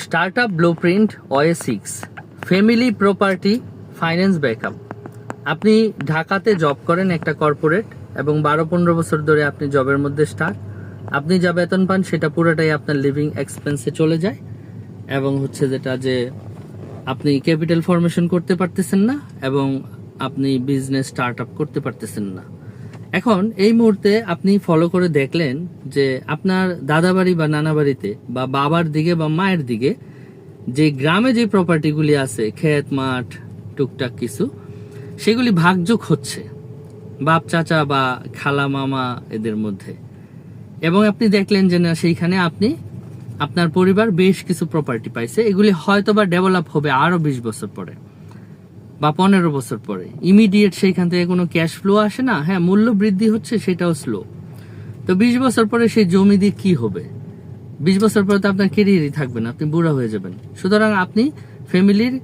Startup blueprint OA6 family property finance backup. আপনি ঢাকাতে job করেন একটা কর্পোরেট এবং 12-15 বছর ধরে আপনি জবের মধ্যে স্টার্ট। আপনি যা বেতন পান সেটা পুরোটাই আপনার লিভিং এক্সপেন্সে চলে যায় এবং হচ্ছে যেটা যে আপনি ক্যাপিটাল ফর্মেশন করতে পারতেছেন না এবং আপনি বিজনেস স্টার্ট আপ করতে পারতেছেন না। এখন এই মুহূর্তে আপনি ফলো করে দেখলেন যে আপনার দাদা বাড়ি বা নানা বাড়িতে বা বাবার দিকে বা মায়ের দিকে যে গ্রামে যে প্রপার্টিগুলি আছে, ক্ষেত মাঠ টুকটাক কিছু, সেগুলি ভাগযোগ হচ্ছে বাপ চাচা বা খালা মামা এদের মধ্যে, এবং আপনি দেখলেন যে না সেইখানে আপনি আপনার পরিবার বেশ কিছু প্রপার্টি পাইছে। এগুলি হয়তো বা ডেভেলপ হবে আরো 20 বছর পরে বা 15 বছর পরে। ইমিডিয়েট সেইখান থেকে কোনো ক্যাশ ফ্লো আসে না। হ্যাঁ, মূল্য বৃদ্ধি হচ্ছে, সেটাও স্লো। তো 20 বছর পরে সেই জমি দিয়ে কি হবে? 20 বছর পরে তো আপনার কেরিয়ারই থাকবে না, আপনি বুড়া হয়ে যাবেন। সুতরাং আপনি ফ্যামিলির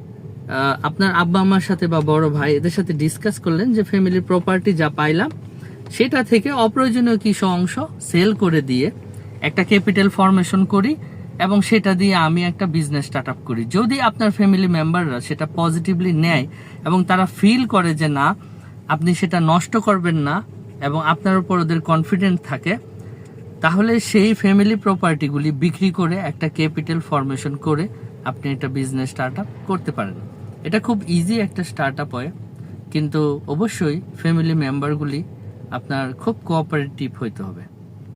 আপনার আব্বা আম্মার সাথে বা বড় ভাই এদের সাথে ডিসকাস করলেন যে ফ্যামিলির প্রপার্টি যা পাইলাম সেটা থেকে অপ্রয়োজনীয় কিছু অংশ সেল করে দিয়ে একটা ক্যাপিটাল ফর্মেশন করি এবং সেটা দিয়ে আমি একটা বিজনেস স্টার্ট আপ করি। যদি আপনার ফ্যামিলি মেম্বাররা সেটা পজিটিভলি নেয় এবং তারা ফিল করে যে না আপনি সেটা নষ্ট করবেন না এবং আপনার উপর ওদের কনফিডেন্ট থাকে, তাহলে সেই ফ্যামিলি প্রপার্টিগুলি বিক্রি করে একটা ক্যাপিটাল ফর্মেশন করে আপনি একটা বিজনেস স্টার্ট আপ করতে পারেন। এটা খুব ইজি একটা স্টার্ট আপ হয়, কিন্তু অবশ্যই ফ্যামিলি মেম্বারগুলি আপনার খুব কোঅপারেটিভ হইতে হবে।